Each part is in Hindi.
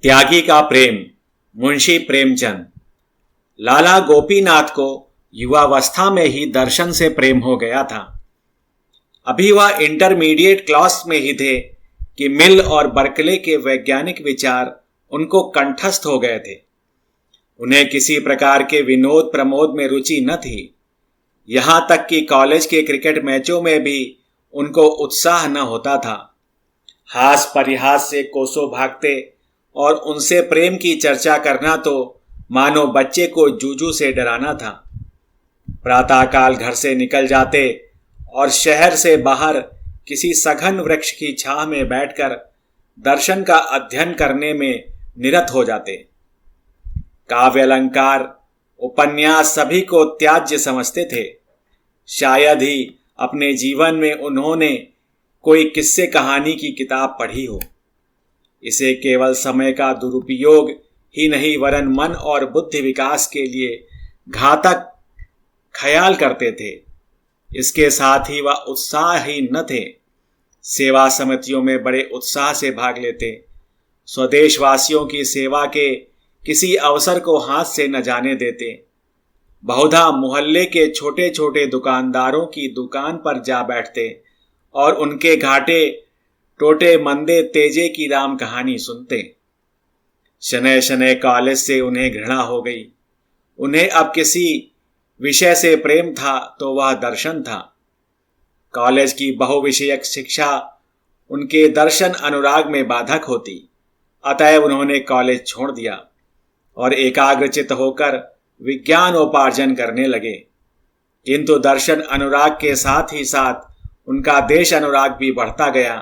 त्यागी का प्रेम, मुंशी प्रेमचंद। लाला गोपीनाथ को युवावस्था में ही दर्शन से प्रेम हो गया था। अभी वह इंटरमीडिएट क्लास में ही थे कि मिल और बर्कले के वैज्ञानिक विचार उनको कंठस्थ हो गए थे। उन्हें किसी प्रकार के विनोद प्रमोद में रुचि न थी। यहां तक कि कॉलेज के क्रिकेट मैचों में भी उनको उत्साह न होता था। हास परिहास से कोसों भागते और उनसे प्रेम की चर्चा करना तो मानो बच्चे को जूजू से डराना था। प्रातःकाल घर से निकल जाते और शहर से बाहर किसी सघन वृक्ष की छाह में बैठकर दर्शन का अध्ययन करने में निरत हो जाते। काव्य अलंकार, उपन्यास सभी को त्याज्य समझते थे। शायद ही अपने जीवन में उन्होंने कोई किस्से कहानी की किताब पढ़ी हो। इसे केवल समय का दुरुपयोग ही नहीं वरन मन और बुद्धि विकास के लिए घातक ख्याल करते थे। इसके साथ ही वह उत्साहहीन न थे। सेवा समितियों में बड़े उत्साह से भाग लेते। स्वदेशवासियों की सेवा के किसी अवसर को हाथ से न जाने देते। बहुधा मोहल्ले के छोटे छोटे दुकानदारों की दुकान पर जा बैठते और उनके घाटे टोटे मंदे तेजे की राम कहानी सुनते। शनय शनय कॉलेज से उन्हें घृणा हो गई। उन्हें अब किसी विषय से प्रेम था तो वह दर्शन था। कॉलेज की बहुविषयक शिक्षा उनके दर्शन अनुराग में बाधक होती। अतएव उन्होंने कॉलेज छोड़ दिया और एकाग्रचित होकर विज्ञानोपार्जन करने लगे। किंतु दर्शन अनुराग के साथ ही साथ उनका देश अनुराग भी बढ़ता गया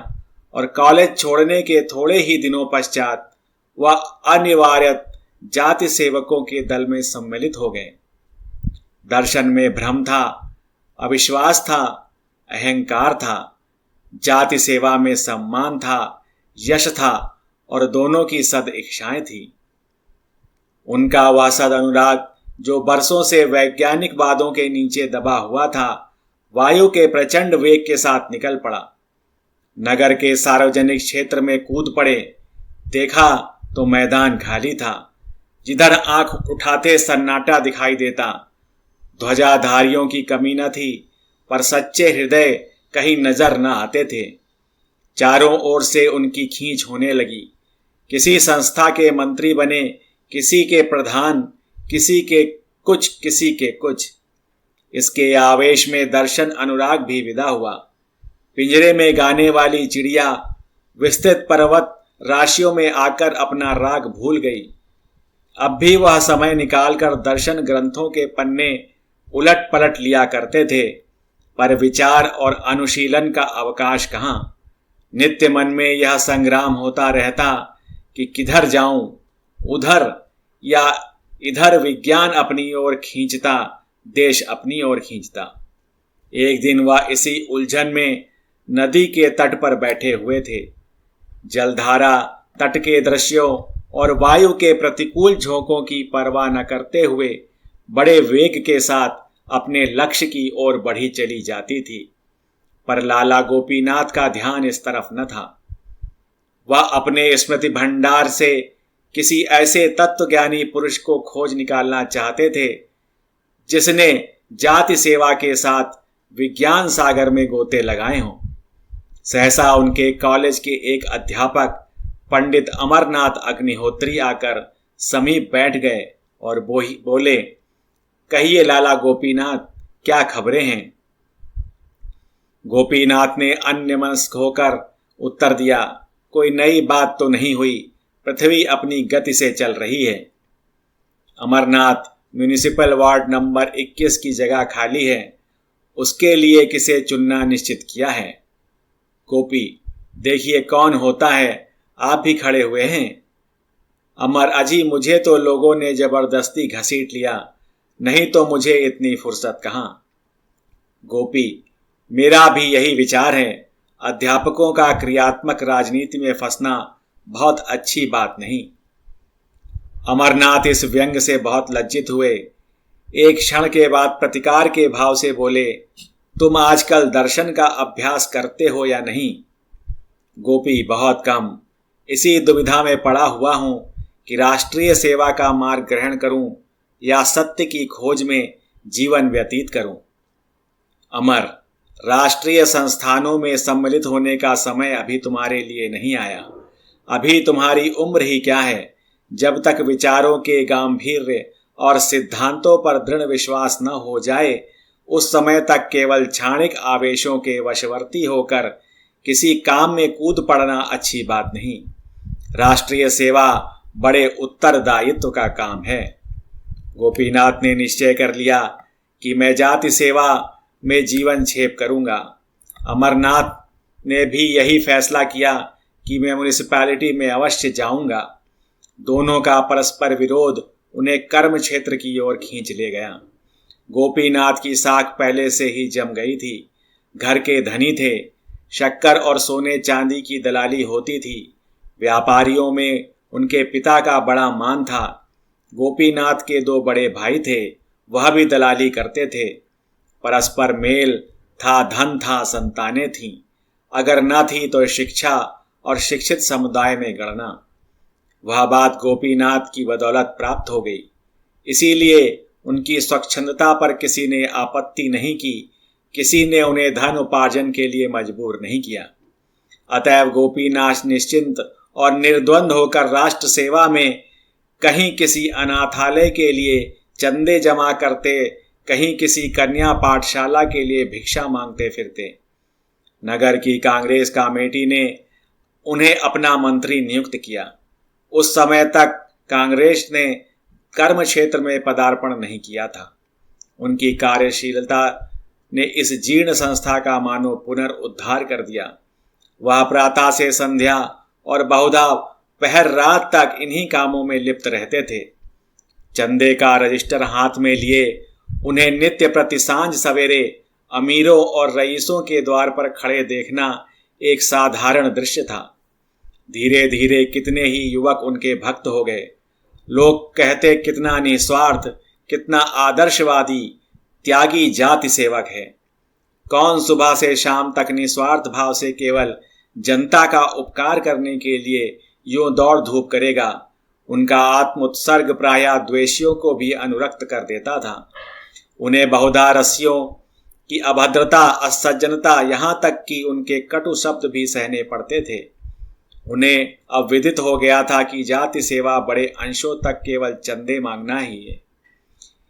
और कॉलेज छोड़ने के थोड़े ही दिनों पश्चात वह अनिवार्य जाति सेवकों के दल में सम्मिलित हो गए। दर्शन में भ्रम था, अविश्वास था, अहंकार था। जाति सेवा में सम्मान था, यश था और दोनों की सद इच्छाएं थी। उनका वह सद अनुराग जो बरसों से वैज्ञानिक वादों के नीचे दबा हुआ था, वायु के प्रचंड वेग के साथ निकल पड़ा। नगर के सार्वजनिक क्षेत्र में कूद पड़े। देखा तो मैदान खाली था। जिधर आंख उठाते सन्नाटा दिखाई देता। ध्वजाधारियों की कमी न थी, पर सच्चे हृदय कहीं नजर न आते थे। चारों ओर से उनकी खींच होने लगी। किसी संस्था के मंत्री बने, किसी के प्रधान, किसी के कुछ। इसके आवेश में दर्शन अनुराग भी विदा हुआ। पिंजरे में गाने वाली चिड़िया विस्तृत पर्वत राशियों में आकर अपना राग भूल गई। अब भी वह समय निकालकर दर्शन ग्रंथों के पन्ने उलट पलट लिया करते थे, पर विचार और अनुशीलन का अवकाश कहाँ। नित्य मन में यह संग्राम होता रहता कि किधर जाऊं, उधर या इधर। विज्ञान अपनी ओर खींचता, देश अपनी ओर खींचता। एक दिन वह इसी उलझन में नदी के तट पर बैठे हुए थे। जलधारा, तट के दृश्यों और वायु के प्रतिकूल झोंकों की परवाह न करते हुए बड़े वेग के साथ अपने लक्ष्य की ओर बढ़ी चली जाती थी। पर लाला गोपीनाथ का ध्यान इस तरफ न था। वह अपने स्मृति भंडार से किसी ऐसे तत्वज्ञानी पुरुष को खोज निकालना चाहते थे जिसने जाति सेवा के साथ विज्ञान सागर में गोते लगाए हों। सहसा उनके कॉलेज के एक अध्यापक पंडित अमरनाथ अग्निहोत्री आकर समीप बैठ गए और बोले, कहिए लाला गोपीनाथ, क्या खबरें हैं। गोपीनाथ ने अन्यमनस्क होकर उत्तर दिया, कोई नई बात तो नहीं हुई। पृथ्वी अपनी गति से चल रही है। अमरनाथ, म्यूनिसिपल वार्ड नंबर 21 की जगह खाली है। उसके लिए किसे चुनना निश्चित किया है। गोपी, देखिए कौन होता है, आप भी खड़े हुए हैं। अमर, अजी मुझे तो लोगों ने जबरदस्ती घसीट लिया, नहीं तो मुझे इतनी फुर्सत कहाँ। गोपी, मेरा भी यही विचार है। अध्यापकों का क्रियात्मक राजनीति में फंसना बहुत अच्छी बात नहीं। अमरनाथ इस व्यंग से बहुत लज्जित हुए। एक क्षण के बाद प्रतिकार के भाव से बोले, तुम आजकल दर्शन का अभ्यास करते हो या नहीं। गोपी, बहुत कम। इसी दुविधा में पड़ा हुआ हूं कि राष्ट्रीय सेवा का मार्ग ग्रहण करूं या सत्य की खोज में जीवन व्यतीत करूं। अमर, राष्ट्रीय संस्थानों में सम्मिलित होने का समय अभी तुम्हारे लिए नहीं आया। अभी तुम्हारी उम्र ही क्या है, जब तक विचारों के गांभीर्य और सिद्धांतों पर दृढ़ विश्वास न हो जाए, उस समय तक केवल क्षणिक आवेशों के वशवर्ती होकर किसी काम में कूद पड़ना अच्छी बात नहीं। राष्ट्रीय सेवा बड़े उत्तरदायित्व का काम है। गोपीनाथ ने निश्चय कर लिया कि मैं जाति सेवा में जीवन छेप करूंगा। अमरनाथ ने भी यही फैसला किया कि मैं म्युनिसिपैलिटी में अवश्य जाऊंगा। दोनों का परस्पर विरोध उन्हें कर्म क्षेत्र की ओर खींच ले गया। गोपीनाथ की साख पहले से ही जम गई थी। घर के धनी थे। शक्कर और सोने चांदी की दलाली होती थी। व्यापारियों में उनके पिता का बड़ा मान था। गोपीनाथ के 2 बड़े भाई थे, वह भी दलाली करते थे। परस्पर मेल था, धन था, संतानें थीं। अगर न थी तो शिक्षा और शिक्षित समुदाय में गणना। वह बात गोपीनाथ की बदौलत प्राप्त हो गई। इसीलिए उनकी स्वच्छंदता पर किसी ने आपत्ति नहीं की। किसी ने उन्हें धन उपार्जन के लिए मजबूर नहीं किया। अतएव गोपीनाथ निश्चिंत और निर्द्वंद होकर राष्ट्र सेवा में कहीं किसी अनाथालय के लिए चंदे जमा करते, कहीं किसी कन्या पाठशाला के लिए भिक्षा मांगते फिरते। नगर की कांग्रेस कमेटी ने उन्हें अपना मंत्री नियुक्त किया। उस समय तक कांग्रेस ने कर्म क्षेत्र में पदार्पण नहीं किया था। उनकी कार्यशीलता ने इस जीर्ण संस्था का मानो पुनर्उद्धार कर दिया। वह प्रातः से संध्या और बहुधा पहर रात तक इन्हीं कामों में लिप्त रहते थे। चंदे का रजिस्टर हाथ में लिए उन्हें नित्य प्रति सांझ सवेरे अमीरों और रईसों के द्वार पर खड़े देखना एक साधारण दृश्य था। धीरे धीरे कितने ही युवक उनके भक्त हो गए। लोग कहते कितना निस्वार्थ, कितना आदर्शवादी, त्यागी जाति सेवक है। कौन सुबह से शाम तक निस्वार्थ भाव से केवल जनता का उपकार करने के लिए यूं दौड़ धूप करेगा। उनका आत्मोत्सर्ग प्रायः द्वेषियों को भी अनुरक्त कर देता था। उन्हें बहुधा रस्सियों की अभद्रता, असज्जनता, यहाँ तक कि उनके कटु शब्द भी सहने पड़ते थे। उन्हें अब विदित हो गया था कि जाति सेवा बड़े अंशों तक केवल चंदे मांगना ही है।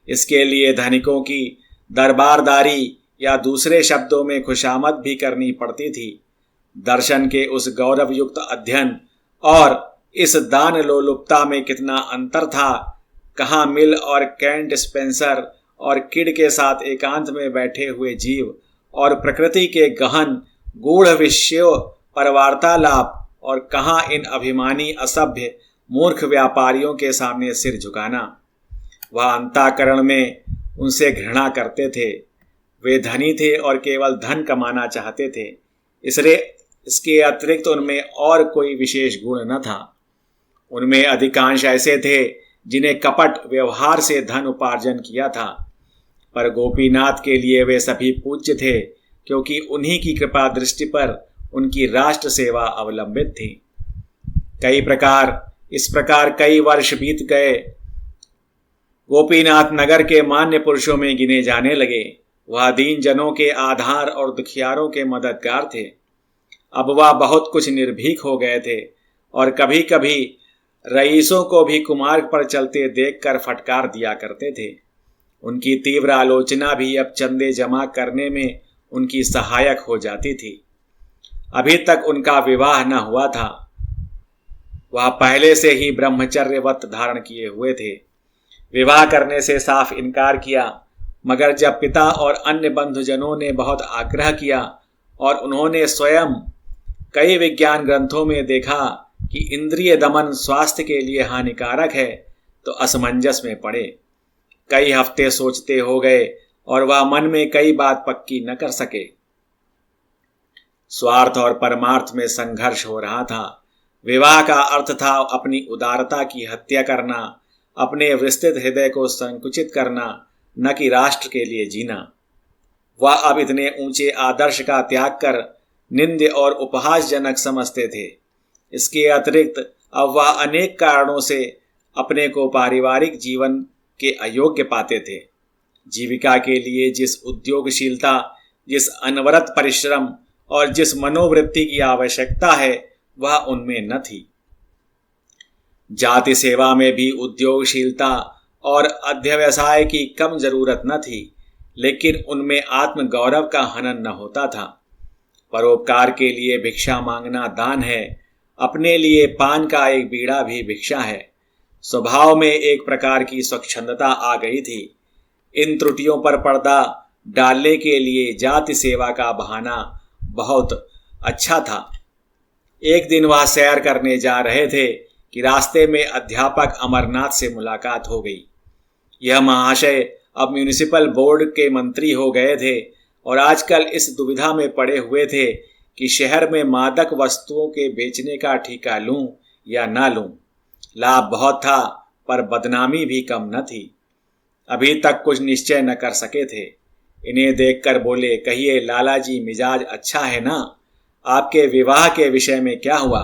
इसके लिए धनिकों की दरबारदारी या दूसरे शब्दों में खुशामद भी करनी पड़ती थी। दर्शन के उस गौरवयुक्त अध्ययन और इस दान लोलुपता में कितना अंतर था। कहाँ मिल और कैंट स्पेंसर और किड के साथ एकांत में बैठे हुए जीव और प्रकृति के गहन गूढ़ विषयों पर वार्तालाप, और कहाँ इन अभिमानी असभ्य मूर्ख व्यापारियों के सामने सिर झुकाना। वह अंतःकरण में उनसे घृणा करते थे। वे धनी थे और केवल धन कमाना चाहते थे। इसके अतिरिक्त उनमें और कोई विशेष गुण न था। उनमें अधिकांश ऐसे थे जिन्हें कपट व्यवहार से धन उपार्जन किया था। पर गोपीनाथ के लिए वे सभी पूज्य थे, क्योंकि उन्हीं की कृपा दृष्टि पर उनकी राष्ट्र सेवा अवलंबित थी। इस प्रकार कई वर्ष बीत गए। गोपीनाथ नगर के मान्य पुरुषों में गिने जाने लगे। वह दीन जनों के आधार और दुखियारों के मददगार थे। अब वह बहुत कुछ निर्भीक हो गए थे और कभी कभी रईसों को भी कुमार्ग पर चलते देखकर फटकार दिया करते थे। उनकी तीव्र आलोचना भी अब चंदे जमा करने में उनकी सहायक हो जाती थी। अभी तक उनका विवाह न हुआ था। वह पहले से ही ब्रह्मचर्यव्रत धारण किए हुए थे। विवाह करने से साफ इनकार किया, मगर जब पिता और अन्य बंधुजनों ने बहुत आग्रह किया और उन्होंने स्वयं कई विज्ञान ग्रंथों में देखा कि इंद्रिय दमन स्वास्थ्य के लिए हानिकारक है, तो असमंजस में पड़े। कई हफ्ते सोचते हो गए और वह मन में कई बात पक्की न कर सके। स्वार्थ और परमार्थ में संघर्ष हो रहा था। विवाह का अर्थ था अपनी उदारता की हत्या करना, अपने विस्तृत हृदय को संकुचित करना, न कि राष्ट्र के लिए जीना। वह अब इतने ऊंचे आदर्श का त्याग कर निंद्य और उपहासजनक समझते थे। इसके अतिरिक्त अब वह अनेक कारणों से अपने को पारिवारिक जीवन के अयोग्य पाते थे। जीविका के लिए जिस उद्योगशीलता, जिस अनवरत परिश्रम और जिस मनोवृत्ति की आवश्यकता है वह उनमें न थी। जाति सेवा में भी उद्योगशीलता और अध्यवसाय की कम जरूरत न थी, लेकिन उनमें आत्मगौरव का हनन न होता था। परोपकार के लिए भिक्षा मांगना दान है, अपने लिए पान का एक बीड़ा भी भिक्षा है। स्वभाव में एक प्रकार की स्वच्छंदता आ गई थी। इन त्रुटियों पर पर्दा डालने के लिए जाति सेवा का बहाना बहुत अच्छा था। एक दिन वह सैर करने जा रहे थे कि रास्ते में अध्यापक अमरनाथ से मुलाकात हो गई। यह महाशय अब म्युनिसिपल बोर्ड के मंत्री हो गए थे और आजकल इस दुविधा में पड़े हुए थे कि शहर में मादक वस्तुओं के बेचने का ठेका लूं या ना लूं। लाभ बहुत था पर बदनामी भी कम न थी। अभी तक कुछ निश्चय न कर सके थे। इन्हें देखकर बोले, कहिए लाला जी, मिजाज अच्छा है ना? आपके विवाह के विषय में क्या हुआ?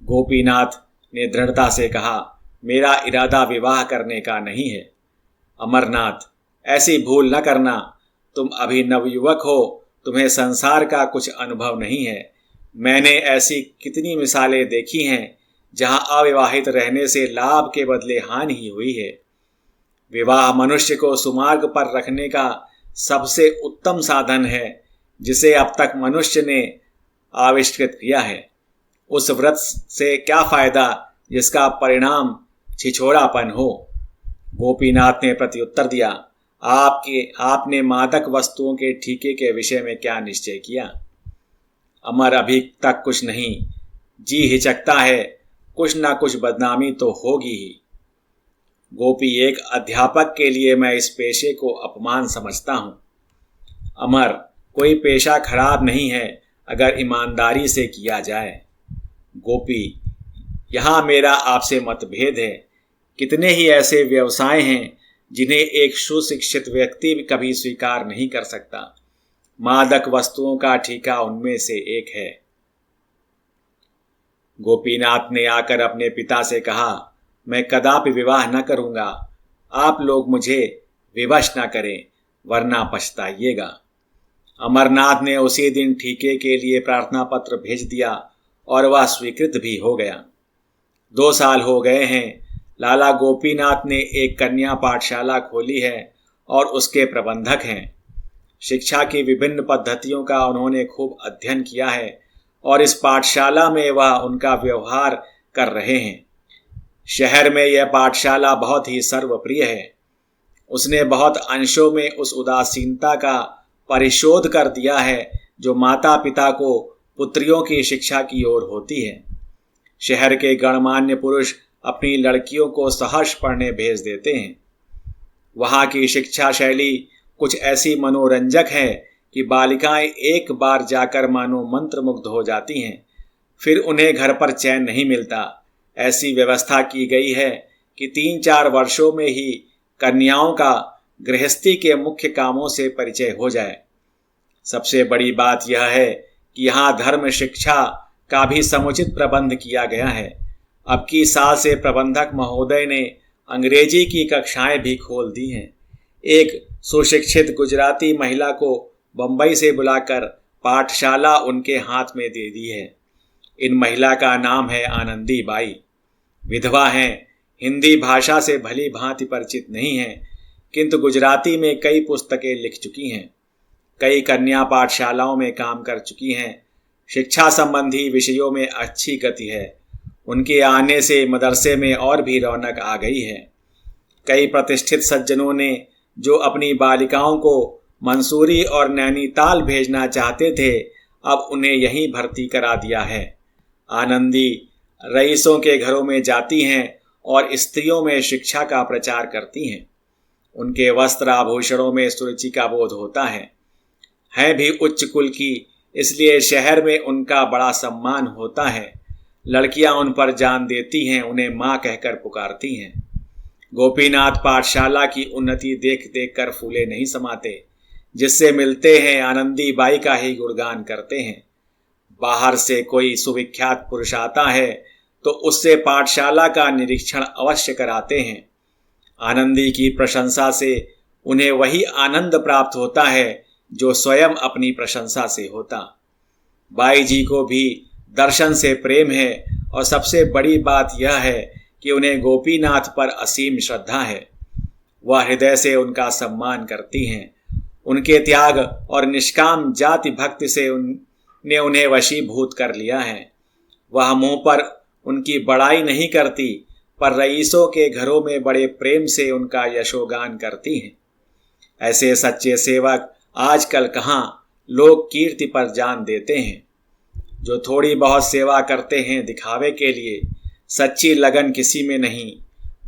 गोपीनाथ ने दृढ़ता से कहा, मेरा इरादा विवाह करने का नहीं है। अमरनाथ, ऐसी भूल न करना। तुम अभी नवयुवक हो, तुम्हें संसार का कुछ अनुभव नहीं है। मैंने ऐसी कितनी मिसालें देखी हैं जहां अविवाहित रहने से लाभ के बदले हानि ही हुई है। विवाह मनुष्य को सुमार्ग पर रखने का सबसे उत्तम साधन है जिसे अब तक मनुष्य ने आविष्कृत किया है। उस व्रत से क्या फायदा जिसका परिणाम छिछोरापन हो? गोपीनाथ ने प्रत्युत्तर दिया, आपने मादक वस्तुओं के ठीके के विषय में क्या निश्चय किया? अमर, अभी तक कुछ नहीं। जी हिचकता है, कुछ ना कुछ बदनामी तो होगी ही। गोपी, एक अध्यापक के लिए मैं इस पेशे को अपमान समझता हूं। अमर, कोई पेशा खराब नहीं है अगर ईमानदारी से किया जाए। गोपी, यहां मेरा आपसे मतभेद है। कितने ही ऐसे व्यवसाय हैं जिन्हें एक सुशिक्षित व्यक्ति भी कभी स्वीकार नहीं कर सकता। मादक वस्तुओं का ठेका उनमें से एक है। गोपीनाथ ने आकर अपने पिता से कहा, मैं कदापि विवाह न करूंगा। आप लोग मुझे विवश न करें, वरना पछताइएगा। अमरनाथ ने उसी दिन ठीके के लिए प्रार्थना पत्र भेज दिया और वह स्वीकृत भी हो गया। 2 साल हो गए हैं। लाला गोपीनाथ ने एक कन्या पाठशाला खोली है और उसके प्रबंधक हैं। शिक्षा की विभिन्न पद्धतियों का उन्होंने खूब अध्ययन किया है और इस पाठशाला में वह उनका व्यवहार कर रहे हैं। शहर में यह पाठशाला बहुत ही सर्वप्रिय है। उसने बहुत अंशों में उस उदासीनता का परिशोध कर दिया है जो माता पिता को पुत्रियों की शिक्षा की ओर होती है। शहर के गणमान्य पुरुष अपनी लड़कियों को सहर्ष पढ़ने भेज देते हैं। वहाँ की शिक्षा शैली कुछ ऐसी मनोरंजक है कि बालिकाएं एक बार जाकर मानो मंत्रमुग्ध हो जाती हैं, फिर उन्हें घर पर चैन नहीं मिलता। ऐसी व्यवस्था की गई है कि 3-4 वर्षों में ही कन्याओं का गृहस्थी के मुख्य कामों से परिचय हो जाए। सबसे बड़ी बात यह है कि यहाँ धर्म शिक्षा का भी समुचित प्रबंध किया गया है। अब की साल से प्रबंधक महोदय ने अंग्रेजी की कक्षाएं भी खोल दी हैं। एक सुशिक्षित गुजराती महिला को बंबई से बुलाकर पाठशाला उनके हाथ में दे दी है। इन महिला का नाम है आनंदी बाई। विधवा हैं, हिंदी भाषा से भली भांति परिचित नहीं हैं, किंतु गुजराती में कई पुस्तकें लिख चुकी हैं। कई कन्या पाठशालाओं में काम कर चुकी हैं। शिक्षा संबंधी विषयों में अच्छी गति है। उनके आने से मदरसे में और भी रौनक आ गई है। कई प्रतिष्ठित सज्जनों ने जो अपनी बालिकाओं को मंसूरी और नैनीताल भेजना चाहते थे, अब उन्हें यहीं भर्ती करा दिया है। आनंदी रईसों के घरों में जाती हैं और स्त्रियों में शिक्षा का प्रचार करती हैं। उनके वस्त्र आभूषणों में सुरुचि का बोध होता है भी उच्च कुल की, इसलिए शहर में उनका बड़ा सम्मान होता है। लड़कियां उन पर जान देती हैं, उन्हें माँ कहकर पुकारती हैं। गोपीनाथ पाठशाला की उन्नति देख देख कर फूले नहीं समाते। जिससे मिलते हैं आनंदी बाई का ही गुणगान करते हैं। बाहर से कोई सुविख्यात पुरुष आता है तो उससे पाठशाला का निरीक्षण अवश्य कराते हैं। आनंदी की प्रशंसा से उन्हें वही आनंद प्राप्त होता है जो स्वयं अपनी प्रशंसा से होता। बाई जी को भी दर्शन से प्रेम है और सबसे बड़ी बात यह है कि उन्हें गोपीनाथ पर असीम श्रद्धा है। वह हृदय से उनका सम्मान करती हैं। उनके त्याग और निष्काम जाति भक्ति से उन्हें उन्हें वशीभूत कर लिया है। वह मुंह पर उनकी बड़ाई नहीं करती, पर रईसों के घरों में बड़े प्रेम से उनका यशोगान करती हैं। ऐसे सच्चे सेवक आजकल कहाँ लोग कीर्ति पर जान देते हैं। जो थोड़ी बहुत सेवा करते हैं दिखावे के लिए, सच्ची लगन किसी में नहीं।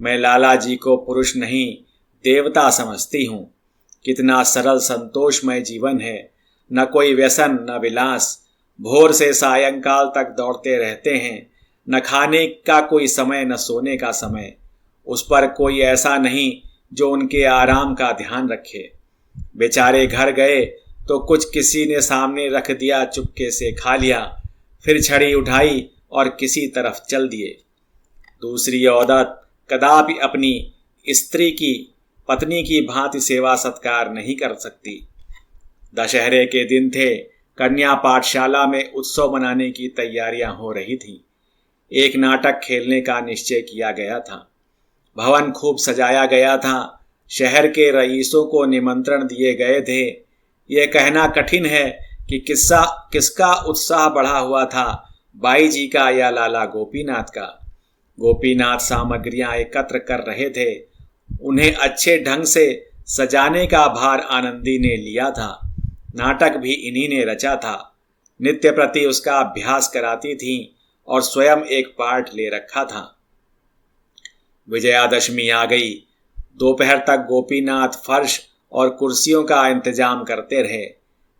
मैं लाला जी को पुरुष नहीं देवता समझती हूँ। कितना सरल संतोषमय जीवन है, न कोई व्यसन न विलास। भोर से सायंकाल तक दौड़ते रहते हैं, न खाने का कोई समय न सोने का समय। उस पर कोई ऐसा नहीं जो उनके आराम का ध्यान रखे। बेचारे घर गए तो कुछ किसी ने सामने रख दिया, चुपके से खा लिया, फिर छड़ी उठाई और किसी तरफ चल दिए। दूसरी औरत कदापि अपनी स्त्री की पत्नी की भांति सेवा सत्कार नहीं कर सकती। दशहरे के दिन थे। कन्या पाठशाला में उत्सव मनाने की तैयारियां हो रही थीं। एक नाटक खेलने का निश्चय किया गया था। भवन खूब सजाया गया था। शहर के रईसों को निमंत्रण दिए गए थे। यह कहना कठिन है कि किसका उत्साह बढ़ा हुआ था, बाई जी का या लाला गोपीनाथ का। गोपीनाथ सामग्रियां एकत्र कर रहे थे। उन्हें अच्छे ढंग से सजाने का भार आनंदी ने लिया था। नाटक भी इन्हीं ने रचा था। नित्य प्रति उसका अभ्यास कराती थीं और स्वयं एक पाठ ले रखा था। विजयादशमी आ गई। दोपहर तक गोपीनाथ फर्श और कुर्सियों का इंतजाम करते रहे।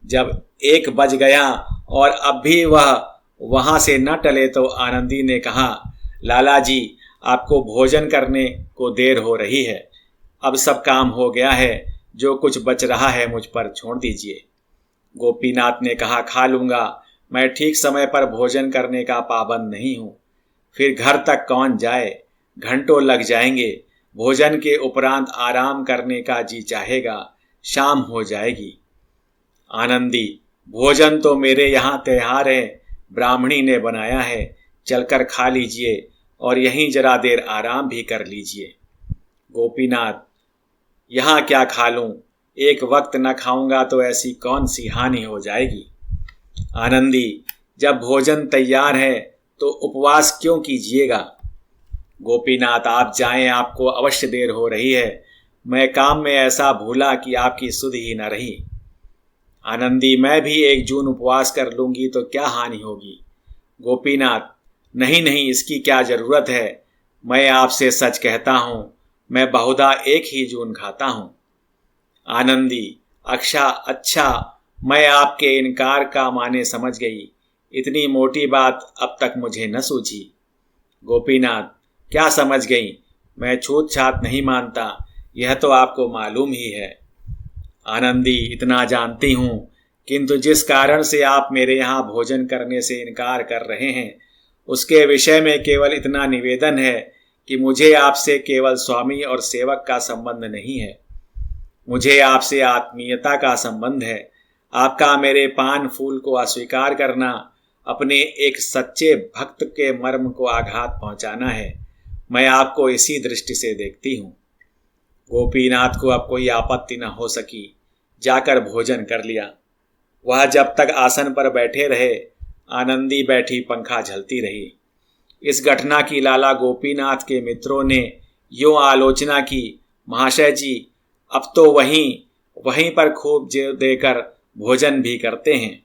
जब 1 बज गया और अब भी वह वहां से न टले तो आनंदी ने कहा, लाला जी, आपको भोजन करने को देर हो रही है। अब सब काम हो गया है, जो कुछ बच रहा है मुझ पर छोड़ दीजिए। गोपीनाथ ने कहा, खा लूंगा, मैं ठीक समय पर भोजन करने का पाबंद नहीं हूं। फिर घर तक कौन जाए, घंटों लग जाएंगे। भोजन के उपरांत आराम करने का जी चाहेगा, शाम हो जाएगी। आनंदी, भोजन तो मेरे यहाँ तैयार है, ब्राह्मणी ने बनाया है, चलकर खा लीजिए और यहीं जरा देर आराम भी कर लीजिए। गोपीनाथ, यहाँ क्या खा लूं, एक वक्त न खाऊंगा तो ऐसी कौन सी हानि हो जाएगी। आनंदी, जब भोजन तैयार है तो उपवास क्यों कीजिएगा। गोपीनाथ, आप जाएं, आपको अवश्य देर हो रही है। मैं काम में ऐसा भूला कि आपकी सुध ही न रही। आनंदी, मैं भी 1 जून उपवास कर लूंगी तो क्या हानि होगी। गोपीनाथ, नहीं नहीं, इसकी क्या जरूरत है। मैं आपसे सच कहता हूं, मैं बहुधा 1 ही जून खाता हूं। आनंदी, अच्छा, मैं आपके इनकार का माने समझ गई। इतनी मोटी बात अब तक मुझे न सूझी। गोपीनाथ, क्या समझ गई। मैं छूत छात नहीं मानता, यह तो आपको मालूम ही है। आनंदी, इतना जानती हूं, किंतु जिस कारण से आप मेरे यहाँ भोजन करने से इनकार कर रहे हैं, उसके विषय में केवल इतना निवेदन है कि मुझे आपसे केवल स्वामी और सेवक का संबंध नहीं है। मुझे आपसे आत्मीयता का संबंध है। आपका मेरे पान फूल को अस्वीकार करना अपने एक सच्चे भक्त के मर्म को आघात पहुंचाना है। मैं आपको इसी दृष्टि से देखती हूँ। गोपीनाथ को अब कोई आपत्ति न हो सकी। जाकर भोजन कर लिया। वह जब तक आसन पर बैठे रहे, आनंदी बैठी पंखा झलती रही। इस घटना की लाला गोपीनाथ के मित्रों ने यूं आलोचना की, महाशय जी, अब तो वहीं पर खूब जोर देकर भोजन भी करते हैं।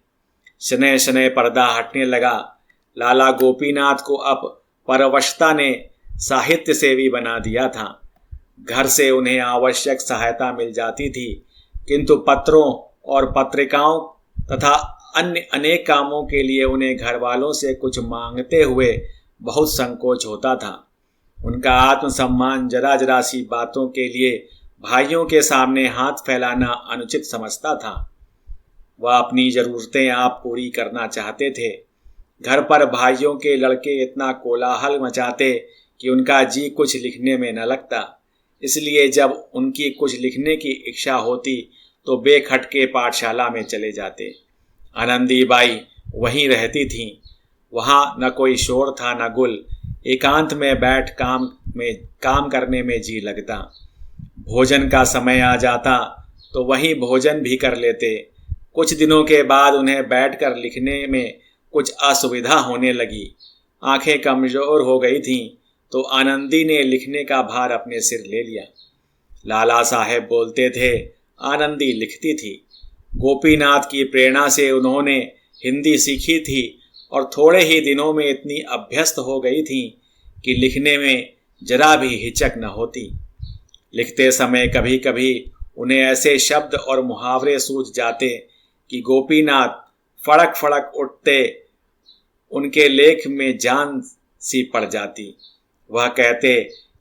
शनय शनय पर्दा हटने लगा। लाला गोपीनाथ को अब परवशता ने साहित्य सेवी बना दिया था। घर से उन्हें आवश्यक सहायता मिल जाती थी, किंतु पत्रों और पत्रिकाओं तथा अन्य अनेक कामों के लिए उन्हें घर वालों से कुछ मांगते हुए बहुत संकोच होता था। उनका आत्मसम्मान जरा जरा सी बातों के लिए भाइयों के सामने हाथ फैलाना अनुचित समझता था। वह अपनी जरूरतें आप पूरी करना चाहते थे। घर पर भाइयों के लड़के इतना कोलाहल मचाते कि उनका जी कुछ लिखने में न लगता। इसलिए जब उनकी कुछ लिखने की इच्छा होती तो बेखटके पाठशाला में चले जाते। आनंदी बाई वहीं रहती थीं। वहाँ न कोई शोर था न गुल। एकांत में बैठ काम करने में जी लगता। भोजन का समय आ जाता तो वहीं भोजन भी कर लेते। कुछ दिनों के बाद उन्हें बैठकर लिखने में कुछ असुविधा होने लगी। आंखें कमजोर हो गई थीं तो आनंदी ने लिखने का भार अपने सिर ले लिया। लाला साहेब बोलते थे, आनंदी लिखती थी। गोपीनाथ की प्रेरणा से उन्होंने हिंदी सीखी थी और थोड़े ही दिनों में इतनी अभ्यस्त हो गई थी कि लिखने में जरा भी हिचक न होती। लिखते समय कभी कभी उन्हें ऐसे शब्द और मुहावरे सूझ जाते कि गोपीनाथ फड़क फड़क उठते। उनके लेख में जान सी पड़ जाती। वह कहते,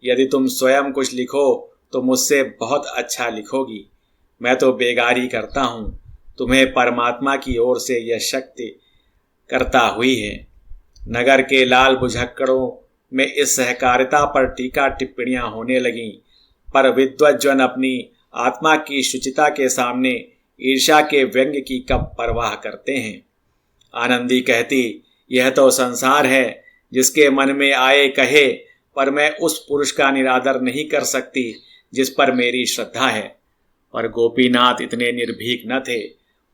यदि तुम स्वयं कुछ लिखो तो मुझसे बहुत अच्छा लिखोगी। मैं तो बेगारी करता हूँ, तुम्हें परमात्मा की ओर से यह शक्ति करता हुई है। नगर के लाल बुझक्कड़ों में इस सहकारिता पर टीका टिप्पणियां होने लगीं, पर विद्वज्जन अपनी आत्मा की शुचिता के सामने ईर्ष्या के व्यंग्य की कब परवाह करते हैं। आनंदी कहती, यह तो संसार है, जिसके मन में आए कहे, पर मैं उस पुरुष का निरादर नहीं कर सकती जिस पर मेरी श्रद्धा है। पर गोपीनाथ इतने निर्भीक न थे।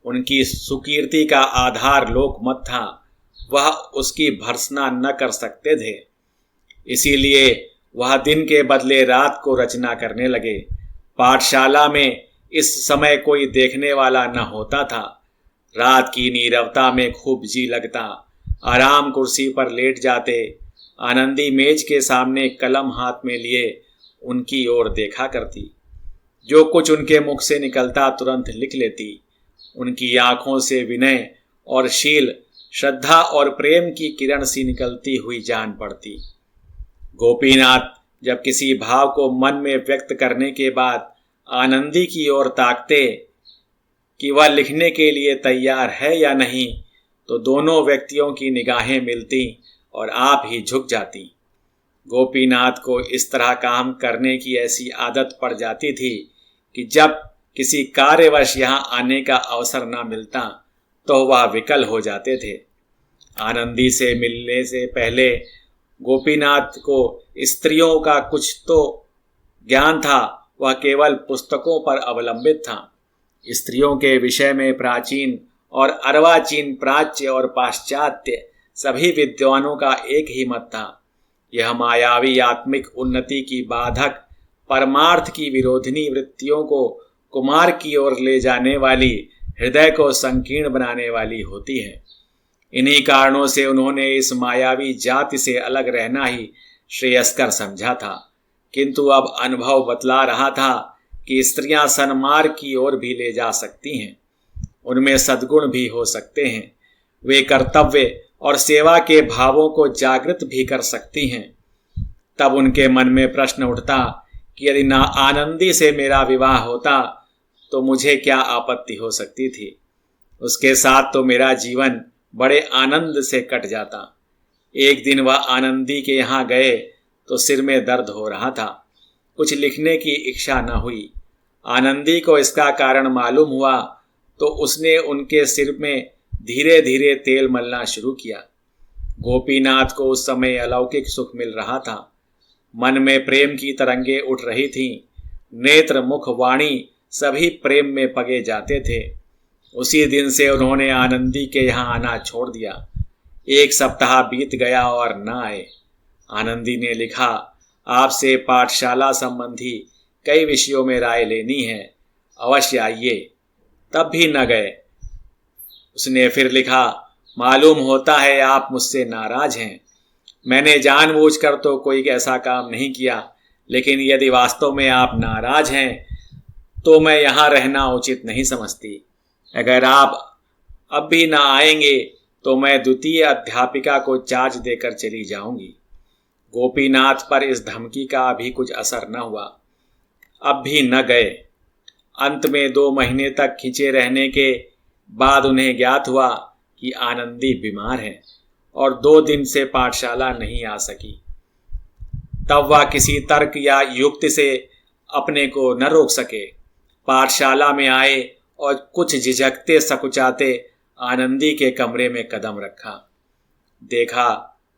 उनकी सुकीर्ति का आधार लोकमत था। वह उसकी भर्त्सना न कर सकते थे। इसीलिए वह दिन के बदले रात को रचना करने लगे। पाठशाला में इस समय कोई देखने वाला न होता था। रात की नीरवता में खूब जी लगता। आराम कुर्सी पर लेट जाते। आनंदी मेज के सामने कलम हाथ में लिए उनकी ओर देखा करती। जो कुछ उनके मुख से निकलता तुरंत लिख लेती। उनकी आंखों से विनय और शील, श्रद्धा और प्रेम की किरण सी निकलती हुई जान पड़ती। गोपीनाथ जब किसी भाव को मन में व्यक्त करने के बाद आनंदी की ओर ताकते कि वह लिखने के लिए तैयार है या नहीं, तो दोनों व्यक्तियों की निगाहें मिलती और आप ही झुक जाती। गोपीनाथ को इस तरह काम करने की ऐसी आदत पड़ जाती थी कि जब किसी कार्यवश यहाँ आने का अवसर न मिलता तो वह विकल हो जाते थे। आनंदी से मिलने से पहले गोपीनाथ को स्त्रियों का कुछ तो ज्ञान था। वह केवल पुस्तकों पर अवलंबित था। स्त्रियों के विषय में प्राचीन और अर्वाचीन, प्राच्य और पाश्चात्य सभी विद्वानों का एक ही मत था। यह मायावी आत्मिक उन्नति की बाधक, परमार्थ की विरोधिनी वृत्तियों को कुमार की ओर ले जाने वाली, हृदय को संकीर्ण बनाने वाली होती है। इन्हीं कारणों से उन्होंने इस मायावी जाति से अलग रहना ही श्रेयस्कर समझा था। किंतु अब अनुभव बतला रहा था कि स्त्रियां सन्मार्ग की ओर भी ले जा सकती हैं। उनमें सद्गुण भी हो सकते हैं। वे कर्तव्य और सेवा के भावों को जागृत भी कर सकती हैं। तब उनके मन में प्रश्न उठता कि यदि ना आनंदी से मेरा विवाह होता तो मुझे क्या आपत्ति हो सकती थी। उसके साथ तो मेरा जीवन बड़े आनंद से कट जाता। एक दिन वह आनंदी के यहाँ गए तो सिर में दर्द हो रहा था। कुछ लिखने की इच्छा न हुई। आनंदी को इसका कारण मालूम हुआ तो उसने उनके सिर में धीरे धीरे तेल मलना शुरू किया। गोपीनाथ को उस समय अलौकिक सुख मिल रहा था। मन में प्रेम की तरंगे उठ रही थीं। नेत्र, मुख, वाणी सभी प्रेम में पगे जाते थे। उसी दिन से उन्होंने आनंदी के यहाँ आना छोड़ दिया। एक सप्ताह बीत गया और न आए। आनंदी ने लिखा, आपसे पाठशाला संबंधी कई विषयों में राय लेनी है, अवश्य आइए। तब भी न गए। उसने फिर लिखा, मालूम होता है आप मुझसे नाराज हैं। मैंने जानबूझकर तो कोई ऐसा काम नहीं किया, लेकिन यदि वास्तव में आप नाराज हैं तो मैं यहाँ रहना उचित नहीं समझती। अगर आप अब भी ना आएंगे तो मैं द्वितीय अध्यापिका को चार्ज देकर चली जाऊंगी। गोपीनाथ पर इस धमकी का भी कुछ असर न हुआ। अब भी न गए। अंत में 2 महीने तक खिंचे रहने के बाद उन्हें ज्ञात हुआ कि आनंदी बीमार है। और 2 दिन से पाठशाला नहीं आ सकी। तब वह किसी तर्क या युक्ति से अपने को न रोक सके। पाठशाला में आए और कुछ झिझकते सकुचाते आनंदी के कमरे में कदम रखा। देखा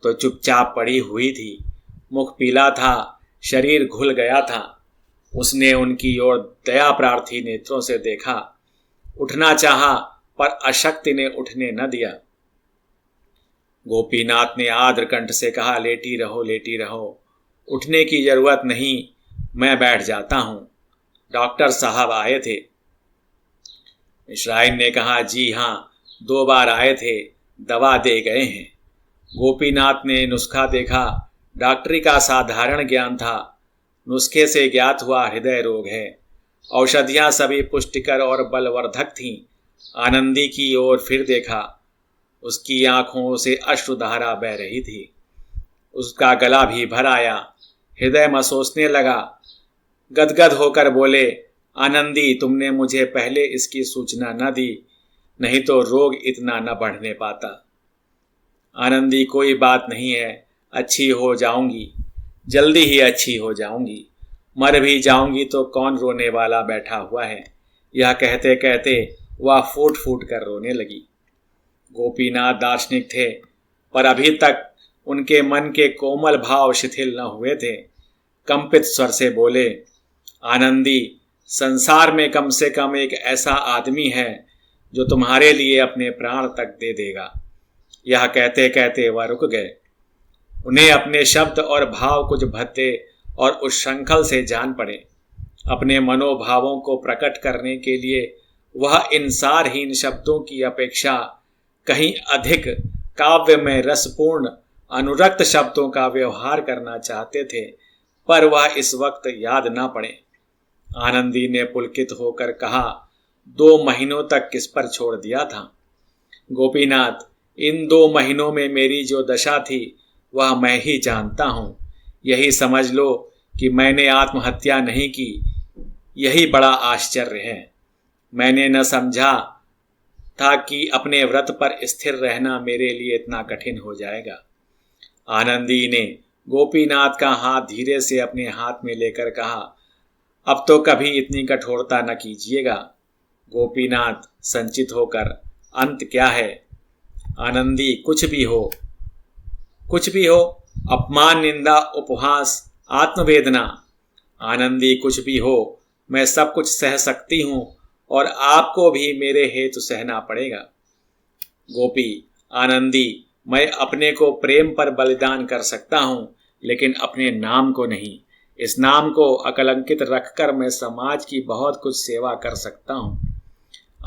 तो चुपचाप पड़ी हुई थी। मुख पीला था, शरीर घुल गया था। उसने उनकी ओर दया प्रार्थी नेत्रों से देखा। उठना चाहा पर अशक्ति ने उठने न दिया। गोपीनाथ ने आर्द्र कंठ से कहा, लेटी रहो, लेटी रहो, उठने की जरूरत नहीं, मैं बैठ जाता हूं। डॉक्टर साहब आए थे। मिश्राइन ने कहा, जी हां, 2 बार आए थे, दवा दे गए हैं। गोपीनाथ ने नुस्खा देखा। डॉक्टरी का साधारण ज्ञान था। नुस्खे से ज्ञात हुआ हृदय रोग है। औषधियां सभी पुष्टिकर और बलवर्धक थीं। आनंदी की ओर फिर देखा। उसकी आंखों से अश्रुधारा बह रही थी। उसका गला भी भर आया। हृदय मसोसने लगा। गदगद होकर बोले, आनंदी, तुमने मुझे पहले इसकी सूचना न दी, नहीं तो रोग इतना न बढ़ने पाता। आनंदी, कोई बात नहीं है, अच्छी हो जाऊंगी, जल्दी ही अच्छी हो जाऊंगी। मर भी जाऊंगी तो कौन रोने वाला बैठा हुआ है। यह कहते कहते वह फूट फूट कर रोने लगी। गोपीनाथ दार्शनिक थे, पर अभी तक उनके मन के कोमल भाव शिथिल न हुए थे। कंपित स्वर से बोले, आनंदी, संसार में कम से कम एक ऐसा आदमी है जो तुम्हारे लिए अपने प्राण तक दे देगा। यह कहते कहते वह रुक गए। उन्हें अपने शब्द और भाव कुछ भद्दे और उच्छृंखल से जान पड़े। अपने मनोभावों को प्रकट करने के लिए वह इन सारहीन शब्दों की अपेक्षा कहीं अधिक काव्य में रसपूर्ण अनुरक्त शब्दों का व्यवहार करना चाहते थे, पर वह इस वक्त याद ना पड़े। आनंदी ने पुलकित होकर कहा, 2 महीनों तक किस पर छोड़ दिया था? गोपीनाथ, इन 2 महीनों में मेरी जो दशा थी वह मैं ही जानता हूं। यही समझ लो कि मैंने आत्महत्या नहीं की। यही बड़ा आश्चर्य है। मैंने न समझा था कि अपने व्रत पर स्थिर रहना मेरे लिए इतना कठिन हो जाएगा। आनंदी ने गोपीनाथ का हाथ धीरे से अपने हाथ में लेकर कहा, अब तो कभी इतनी कठोरता न कीजिएगा। गोपीनाथ संचित होकर, अंत क्या है? आनंदी, कुछ भी हो, कुछ भी हो, अपमान, निंदा, उपहास, आत्मवेदना। आनंदी, कुछ भी हो, मैं सब कुछ सह सकती हूं और आपको भी मेरे हेतु सहना पड़ेगा। गोपी, आनंदी, मैं अपने को प्रेम पर बलिदान कर सकता हूं, लेकिन अपने नाम को नहीं। इस नाम को अकलंकित रखकर मैं समाज की बहुत कुछ सेवा कर सकता हूं।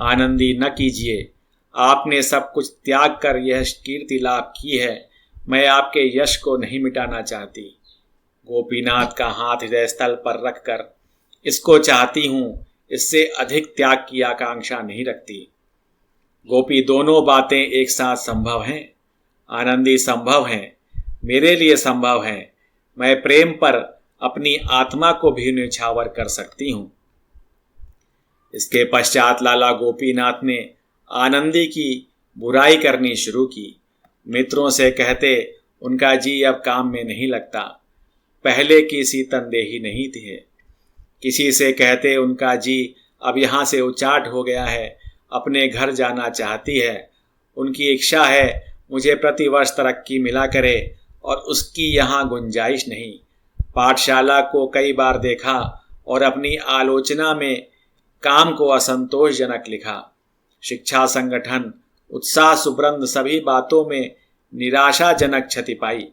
आनंदी, न कीजिए। आपने सब कुछ त्याग कर यह कीर्ति लाभ की है। मैं आपके यश को नहीं मिटाना चाहती। गोपीनाथ का हाथ हृदय स्थल पर रखकर, इसको चाहती हूं, इससे अधिक त्याग की आकांक्षा नहीं रखती। गोपी, दोनों बातें एक साथ संभव हैं। आनंदी, संभव हैं, मेरे लिए संभव हैं। मैं प्रेम पर अपनी आत्मा को भी न्यौछावर कर सकती हूं। इसके पश्चात लाला गोपीनाथ ने आनंदी की बुराई करनी शुरू की। मित्रों से कहते, उनका जी अब काम में नहीं लगता, पहले की सी तनदेही नहीं थी। किसी से कहते, उनका जी अब यहाँ से उचाट हो गया है, अपने घर जाना चाहती है। उनकी इच्छा है मुझे प्रतिवर्ष तरक्की मिला करे और उसकी यहाँ गुंजाइश नहीं। पाठशाला को कई बार देखा और अपनी आलोचना में काम को असंतोषजनक लिखा। शिक्षा संगठन, उत्साह, सुब्रंद सभी बातों में निराशाजनक क्षति पाई।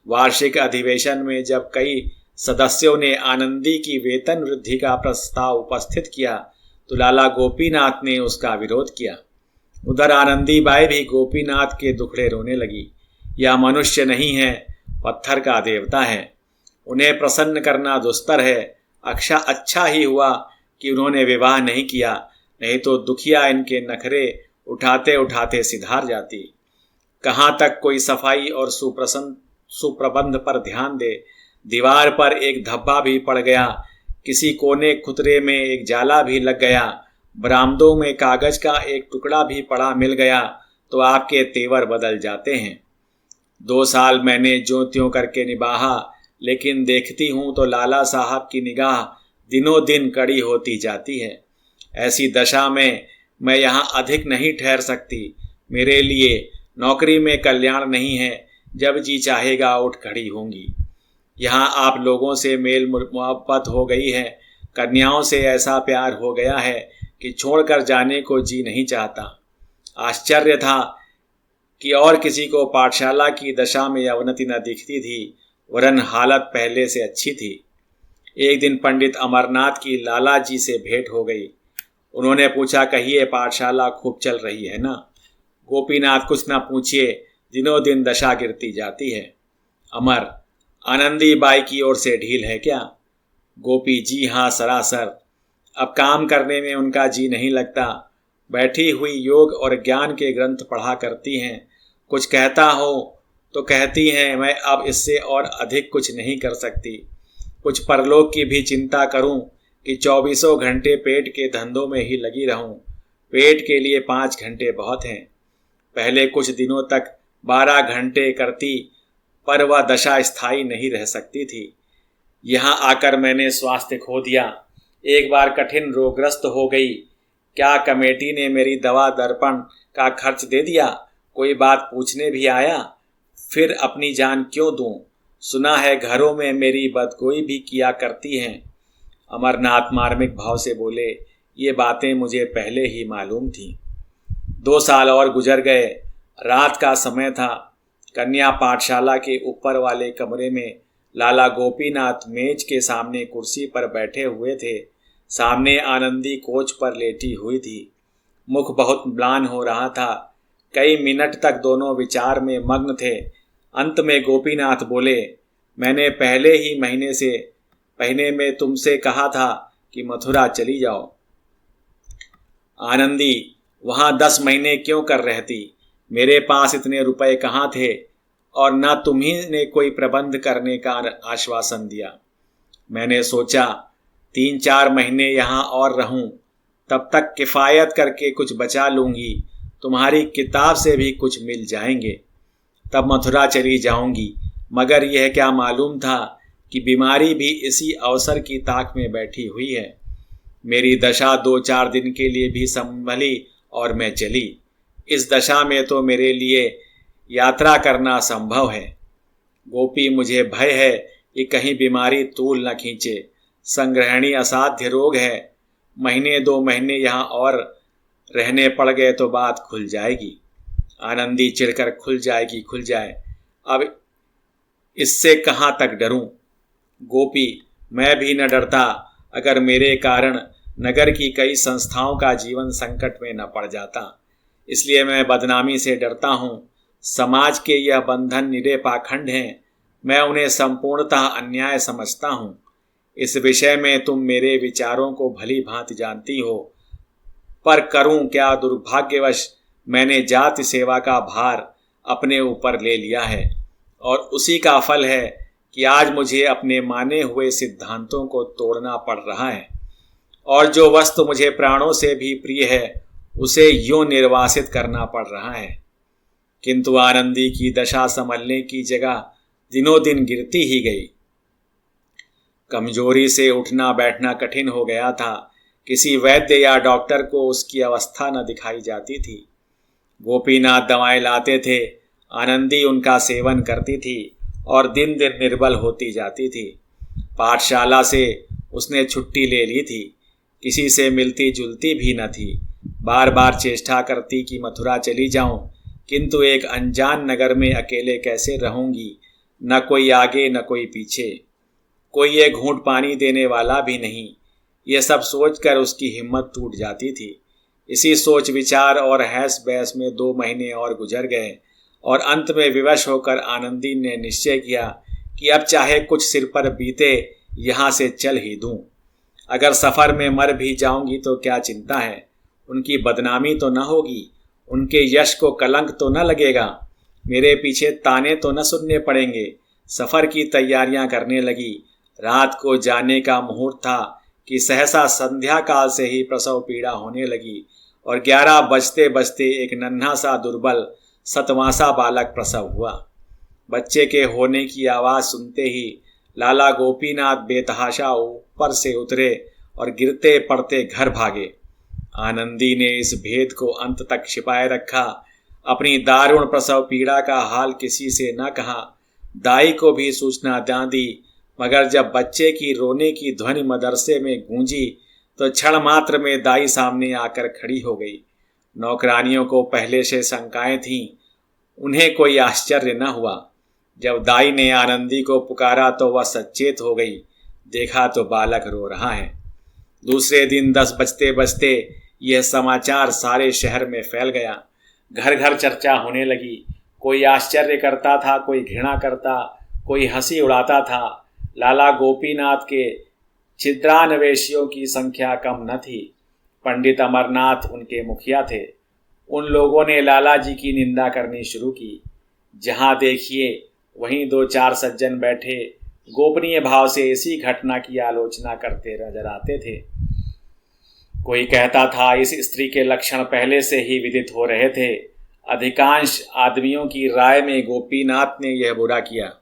वार्षिक अधिवेशन में जब कई सदस्यों ने आनंदी की वेतन वृद्धि का प्रस्ताव उपस्थित किया तो लाला गोपीनाथ ने उसका विरोध किया। उधर आनंदी बाई भी गोपीनाथ के दुखड़े रोने लगी। यह मनुष्य नहीं है, पत्थर का देवता है। उन्हें प्रसन्न करना दुस्तर है। अच्छा ही हुआ कि उन्होंने विवाह नहीं किया, नहीं तो दुखिया इनके नखरे उठाते उठाते सिधार जाती। कहाँ तक कोई सफाई और सुप्रबंध पर ध्यान दे। दीवार पर एक धब्बा भी पड़ गया, किसी कोने खुतरे में एक जाला भी लग गया, बरामदों में कागज का एक टुकड़ा भी पड़ा मिल गया तो आपके तेवर बदल जाते हैं। 2 साल मैंने ज्यों त्यों करके निभाहा, लेकिन देखती हूं तो लाला साहब की निगाह दिनों दिन कड़ी होती जाती है। ऐसी दशा में मैं यहाँ अधिक नहीं ठहर सकती। मेरे लिए नौकरी में कल्याण नहीं है। जब जी चाहेगा उठ खड़ी होंगी। यहाँ आप लोगों से मेल मोहब्बत हो गई है, कन्याओं से ऐसा प्यार हो गया है कि छोड़कर जाने को जी नहीं चाहता। आश्चर्य था कि और किसी को पाठशाला की दशा में अवनति न दिखती थी, वरन हालत पहले से अच्छी थी। एक दिन पंडित अमरनाथ की लाला जी से भेंट हो गई। उन्होंने पूछा, कहिए पाठशाला खूब चल रही है ना? गोपीनाथ, कुछ ना पूछिए, दिनों दिन दशा गिरती जाती है। अमर, आनंदी बाई की ओर से ढील है क्या? गोपी, जी हाँ सरासर। अब काम करने में उनका जी नहीं लगता। बैठी हुई योग और ज्ञान के ग्रंथ पढ़ा करती हैं। कुछ कहता हो तो कहती हैं, मैं अब इससे और अधिक कुछ नहीं कर सकती। कुछ परलोक की भी चिंता करूं कि 24 घंटे पेट के धंधों में ही लगी रहूं। पेट के लिए 5 घंटे बहुत हैं। पहले कुछ दिनों तक 12 घंटे करती, पर वह दशा स्थायी नहीं रह सकती थी। यहाँ आकर मैंने स्वास्थ्य खो दिया। एक बार कठिन रोगग्रस्त हो गई। क्या कमेटी ने मेरी दवा दर्पण का खर्च दे दिया? कोई बात पूछने भी आया? फिर अपनी जान क्यों दूं? सुना है घरों में मेरी बदगोई भी किया करती हैं। अमरनाथ मार्मिक भाव से बोले, ये बातें मुझे पहले ही मालूम थी। 2 साल और गुजर गए। रात का समय था। कन्या पाठशाला के ऊपर वाले कमरे में लाला गोपीनाथ मेज के सामने कुर्सी पर बैठे हुए थे। सामने आनंदी कोच पर लेटी हुई थी। मुख बहुत म्लान हो रहा था। कई मिनट तक दोनों विचार में मग्न थे। अंत में गोपीनाथ बोले, मैंने पहले ही महीने में तुमसे कहा था कि मथुरा चली जाओ। आनंदी, वहां 10 महीने क्यों कर रहती? मेरे पास इतने रुपए कहाँ थे? और न तुम्ही ने कोई प्रबंध करने का आश्वासन दिया। मैंने सोचा 3-4 महीने यहाँ और रहूं, तब तक किफ़ायत करके कुछ बचा लूंगी। तुम्हारी किताब से भी कुछ मिल जाएंगे, तब मथुरा चली जाऊंगी। मगर यह क्या मालूम था कि बीमारी भी इसी अवसर की ताक में बैठी हुई है। मेरी दशा 2-4 दिन के लिए भी संभली और मैं चली। इस दशा में तो मेरे लिए यात्रा करना संभव है। गोपी, मुझे भय है कि कहीं बीमारी तूल न खींचे। संग्रहणी असाध्य रोग है। 1-2 महीने यहाँ और रहने पड़ गए तो बात खुल जाएगी। आनंदी चिढ़कर, खुल जाए। अब इससे कहाँ तक डरूं? गोपी, मैं भी न डरता अगर मेरे कारण नगर की कई संस्थाओं का जीवन संकट में न पड़ जाता। इसलिए मैं बदनामी से डरता हूँ। समाज के यह बंधन निरे पाखंड हैं। मैं उन्हें संपूर्णतः अन्याय समझता हूँ। इस विषय में तुम मेरे विचारों को भली भांति जानती हो, पर करूं क्या? दुर्भाग्यवश मैंने जाति सेवा का भार अपने ऊपर ले लिया है, और उसी का फल है कि आज मुझे अपने माने हुए सिद्धांतों को तोड़ना पड़ रहा है, और जो वस्तु मुझे प्राणों से भी प्रिय है उसे यूं निर्वासित करना पड़ रहा है। किंतु आनंदी की दशा संभलने की जगह दिनों दिन गिरती ही गई। कमजोरी से उठना बैठना कठिन हो गया था। किसी वैद्य या डॉक्टर को उसकी अवस्था न दिखाई जाती थी। गोपीनाथ दवाएं लाते थे, आनंदी उनका सेवन करती थी और दिन दिन निर्बल होती जाती थी। पाठशाला से उसने छुट्टी ले ली थी। किसी से मिलती जुलती भी न थी। बार बार चेष्टा करती कि मथुरा चली जाऊं, किंतु एक अनजान नगर में अकेले कैसे रहूंगी? न कोई आगे न कोई पीछे, कोई ये घूंट पानी देने वाला भी नहीं। ये सब सोचकर उसकी हिम्मत टूट जाती थी। इसी सोच विचार और हैस बहस में 2 महीने और गुजर गए, और अंत में विवश होकर आनंदी ने निश्चय किया कि अब चाहे कुछ सिर पर बीते, यहाँ से चल ही दूं। अगर सफ़र में मर भी जाऊंगी तो क्या चिंता है? उनकी बदनामी तो न होगी, उनके यश को कलंक तो न लगेगा, मेरे पीछे ताने तो न सुनने पड़ेंगे। सफ़र की तैयारियां करने लगी। रात को जाने का मुहूर्त था कि सहसा संध्या काल से ही प्रसव पीड़ा होने लगी, और 11 बजते बजते एक नन्हा सा दुर्बल सतवासा बालक प्रसव हुआ। बच्चे के होने की आवाज़ सुनते ही लाला गोपीनाथ बेतहाशा ऊपर से उतरे और गिरते पड़ते घर भागे। आनंदी ने इस भेद को अंत तक छिपाए रखा। अपनी दारुण प्रसव पीड़ा का हाल किसी से न कहा। दाई को भी सूचना न दी, मगर जब बच्चे की रोने की ध्वनि मदरसे में गूंजी तो क्षण मात्र में दाई सामने आकर खड़ी हो गई। नौकरानियों को पहले से शंकाएं थीं, उन्हें कोई आश्चर्य न हुआ। जब दाई ने आनंदी को पुकारा तो वह सचेत हो गई। देखा तो बालक रो रहा है। दूसरे दिन 10 बजते बजते यह समाचार सारे शहर में फैल गया। घर घर चर्चा होने लगी। कोई आश्चर्य करता था, कोई घृणा करता, कोई हंसी उड़ाता था। लाला गोपीनाथ के छिद्रान्वेषियों की संख्या कम न थी। पंडित अमरनाथ उनके मुखिया थे। उन लोगों ने लाला जी की निंदा करनी शुरू की। जहां देखिए वहीं 2-4 सज्जन बैठे गोपनीय भाव से इसी घटना की आलोचना करते नजर आते थे। कोई कहता था इस स्त्री के लक्षण पहले से ही विदित हो रहे थे। अधिकांश आदमियों की राय में गोपीनाथ ने यह बुरा किया।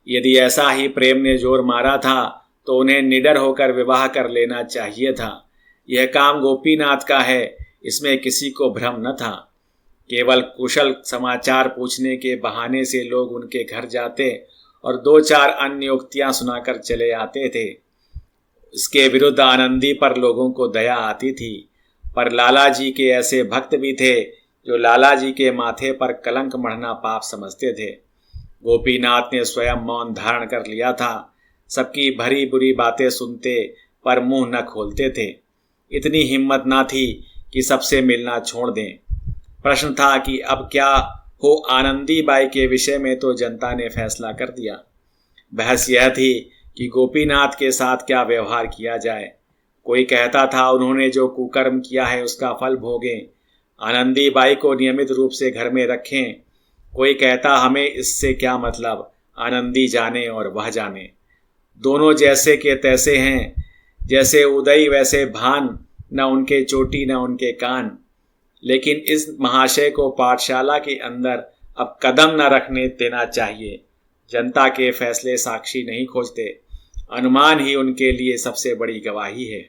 यदि ऐसा ही प्रेम ने जोर मारा था तो उन्हें निडर होकर विवाह कर लेना चाहिए था। यह काम गोपीनाथ का है, इसमें किसी को भ्रम न था। केवल कुशल समाचार पूछने के बहाने से लोग उनके घर जाते और 2-4 अन्य उक्तियां सुनाकर चले आते थे। इसके विरुद्ध आनंदी पर लोगों को दया आती थी। पर लाला जी के ऐसे भक्त भी थे जो लाला जी के माथे पर कलंक मढ़ना पाप समझते थे। गोपीनाथ ने स्वयं मौन धारण कर लिया था। सबकी भरी बुरी बातें सुनते पर मुंह न खोलते थे। इतनी हिम्मत ना थी कि सबसे मिलना छोड़ दें। प्रश्न था कि अब क्या हो। आनंदी बाई के विषय में तो जनता ने फैसला कर दिया। बहस यह थी कि गोपीनाथ के साथ क्या व्यवहार किया जाए। कोई कहता था उन्होंने जो कुकर्म किया है उसका फल भोगें, आनंदी बाई को नियमित रूप से घर में रखें। कोई कहता हमें इससे क्या मतलब, आनंदी जाने और वह जाने। दोनों जैसे के तैसे हैं, जैसे उदय वैसे भान, न उनके चोटी न उनके कान। लेकिन इस महाशय को पाठशाला के अंदर अब कदम न रखने देना चाहिए। जनता के फैसले साक्षी नहीं खोजते, अनुमान ही उनके लिए सबसे बड़ी गवाही है।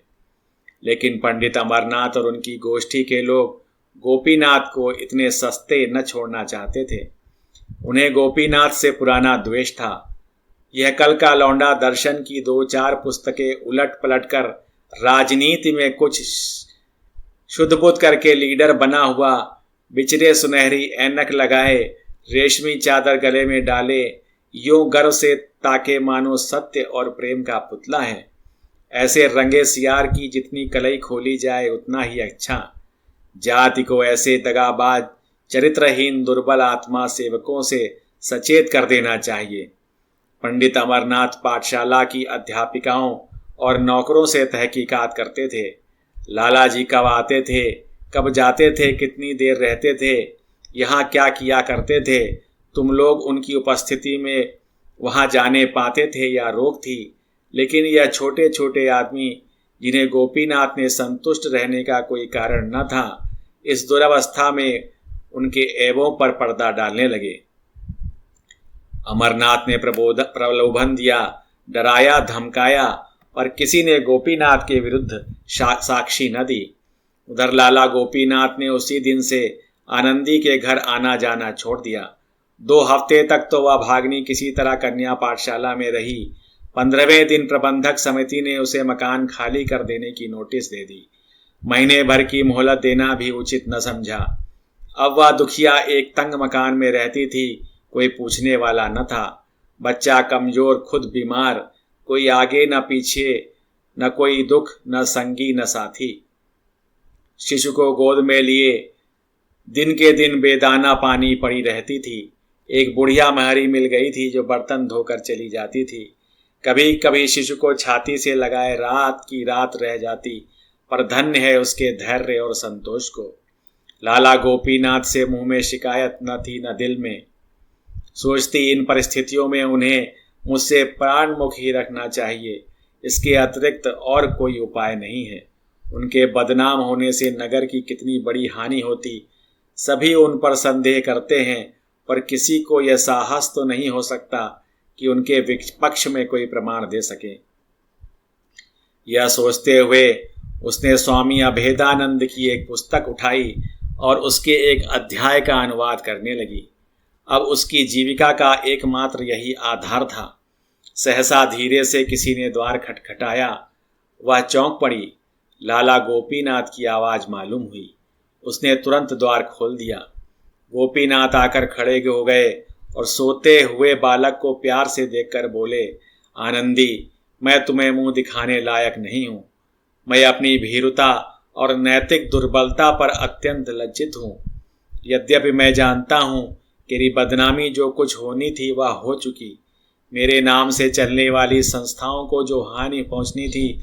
लेकिन पंडित अमरनाथ और उनकी गोष्ठी के लोग गोपीनाथ को इतने सस्ते न छोड़ना चाहते थे। उन्हें गोपीनाथ से पुराना द्वेष था। यह कल का लौंडा दर्शन की 2-4 पुस्तकें उलट पलट कर राजनीति में कुछ शुद्धबुद्ध करके लीडर बना हुआ, बिचरे सुनहरी ऐनक लगाए, रेशमी चादर गले में डाले, यूं गर्व से ताके मानो सत्य और प्रेम का पुतला है। ऐसे रंगे सियार की जितनी कलई खोली जाए उतना ही अच्छा। जाति को ऐसे दगाबाज चरित्रहीन दुर्बल आत्मा सेवकों से सचेत कर देना चाहिए। पंडित अमरनाथ पाठशाला की अध्यापिकाओं और नौकरों से तहकीकात करते थे। लाला जी कब आते थे, कब जाते थे, कितनी देर रहते थे, यहाँ क्या किया करते थे। तुम लोग उनकी उपस्थिति में वहाँ जाने पाते थे या रोक थी। लेकिन यह छोटे छोटे आदमी जिन्हें गोपीनाथ ने संतुष्ट रहने का कोई कारण न था, इस दुरवस्था में उनके ऐबों पर पर्दा डालने लगे। अमरनाथ ने प्रलोभन दिया, डराया, धमकाया, पर किसी ने गोपीनाथ के विरुद्ध साक्षी न दी। उधर लाला गोपीनाथ ने उसी दिन से आनंदी के घर आना जाना छोड़ दिया। 2 हफ्ते तक तो वह भागनी किसी तरह कन्या पाठशाला में रही। 15वें दिन प्रबंधक समिति ने उसे मकान खाली कर देने की नोटिस दे दी। महीने भर की मोहलत देना भी उचित न समझा। अब वह दुखिया एक तंग मकान में रहती थी, कोई पूछने वाला न था। बच्चा कमजोर, खुद बीमार, कोई आगे न पीछे, न कोई दुख, न संगी न साथी। शिशु को गोद में लिए दिन के दिन बेदाना पानी पड़ी रहती थी। एक बुढ़िया महरी मिल गई थी जो बर्तन धोकर चली जाती थी। कभी कभी शिशु को छाती से लगाए रात की रात रह जाती, पर धन्य है उसके धैर्य और संतोष को। लाला गोपीनाथ से मुंह में शिकायत न थी न दिल में। सोचती इन परिस्थितियों में उन्हें मुझसे प्राणमुख ही रखना चाहिए, इसके अतिरिक्त और कोई उपाय नहीं है। उनके बदनाम होने से नगर की कितनी बड़ी हानि होती, सभी उन पर संदेह करते हैं पर किसी को यह साहस तो नहीं हो सकता कि उनके विपक्ष में कोई प्रमाण दे सके। यह सोचते हुए उसने स्वामी अभेदानंद की एक पुस्तक उठाई और उसके एक अध्याय का अनुवाद करने लगी। अब उसकी जीविका का एकमात्र यही आधार था। सहसा धीरे से किसी ने द्वार खटखटाया। वह चौंक पड़ी। लाला गोपीनाथ की आवाज़ मालूम हुई। उसने तुरंत द्वार खोल दिया। गोपीनाथ आकर खड़े हो गए और सोते हुए बालक को प्यार से देखकर बोले, आनंदी, मैं तुम्हें मुंह दिखाने लायक नहीं हूँ। मैं अपनी भीरुता और नैतिक दुर्बलता पर अत्यंत लज्जित हूँ। यद्यपि मैं जानता हूँ कि मेरी बदनामी जो कुछ होनी थी वह हो चुकी। मेरे नाम से चलने वाली संस्थाओं को जो हानि पहुँचनी थी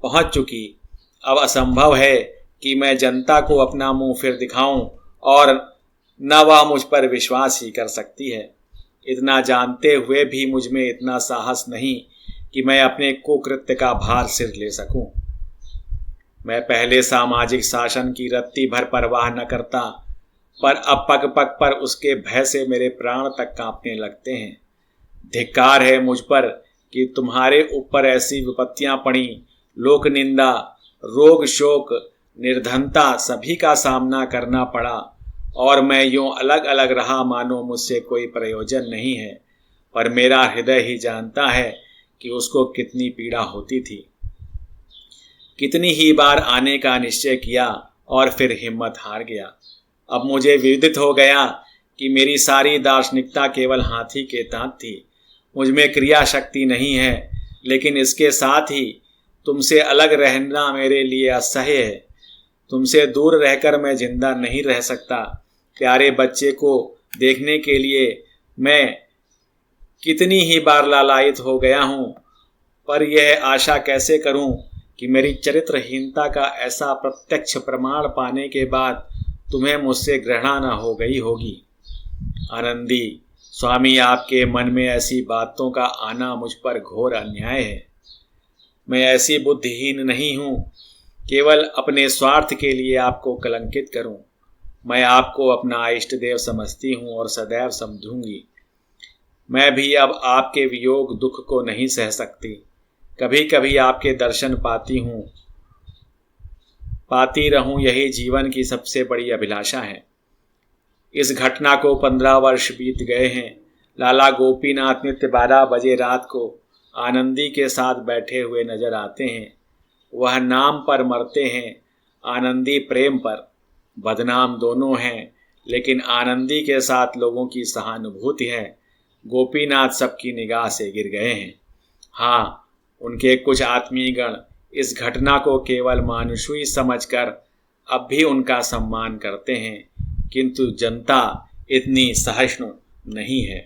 पहुँच चुकी। अब असंभव है कि मैं जनता को अपना मुंह फिर दिखाऊं और न वह मुझ पर विश्वास ही कर सकती है। इतना जानते हुए भी मुझ में इतना साहस नहीं कि मैं अपने कुकृत्य का भार सिर ले सकूं। मैं पहले सामाजिक शासन की रत्ती भर परवाह न करता, पर अब पग पग पर उसके भय से मेरे प्राण तक कांपने लगते हैं। धिक्कार है मुझ पर कि तुम्हारे ऊपर ऐसी विपत्तियां पड़ी। लोक निंदा, रोग, शोक, निर्धनता सभी का सामना करना पड़ा और मैं यूं अलग अलग रहा मानो मुझसे कोई प्रयोजन नहीं है। पर मेरा हृदय ही जानता है कि उसको कितनी पीड़ा होती थी। कितनी ही बार आने का निश्चय किया और फिर हिम्मत हार गया। अब मुझे विदित हो गया कि मेरी सारी दार्शनिकता केवल हाथी के दांत थी। मुझमें क्रिया शक्ति नहीं है, लेकिन इसके साथ ही तुमसे अलग रहना मेरे लिए असह्य है। तुमसे दूर रहकर मैं जिंदा नहीं रह सकता। प्यारे बच्चे को देखने के लिए मैं कितनी ही बार लालायित हो गया हूँ, पर यह आशा कैसे करूँ कि मेरी चरित्रहीनता का ऐसा प्रत्यक्ष प्रमाण पाने के बाद तुम्हें मुझसे घृणा न हो गई होगी। आनंदी, स्वामी आपके मन में ऐसी बातों का आना मुझ पर घोर अन्याय है। मैं ऐसी बुद्धिहीन नहीं हूँ केवल अपने स्वार्थ के लिए आपको कलंकित करूं। मैं आपको अपना इष्ट देव समझती हूँ और सदैव समझूंगी। मैं भी अब आपके वियोग दुख को नहीं सह सकती। कभी कभी आपके दर्शन पाती रहूं, यही जीवन की सबसे बड़ी अभिलाषा है। इस घटना को 15 वर्ष बीत गए हैं। लाला गोपीनाथ नित्य 12 बजे रात को आनंदी के साथ बैठे हुए नजर आते हैं। वह नाम पर मरते हैं, आनंदी प्रेम पर। बदनाम दोनों हैं, लेकिन आनंदी के साथ लोगों की सहानुभूति है। गोपीनाथ सबकी निगाह से गिर गए हैं। हाँ, उनके कुछ आत्मीयगण इस घटना को केवल मानुषी समझकर अब भी उनका सम्मान करते हैं, किंतु जनता इतनी सहिष्णु नहीं है।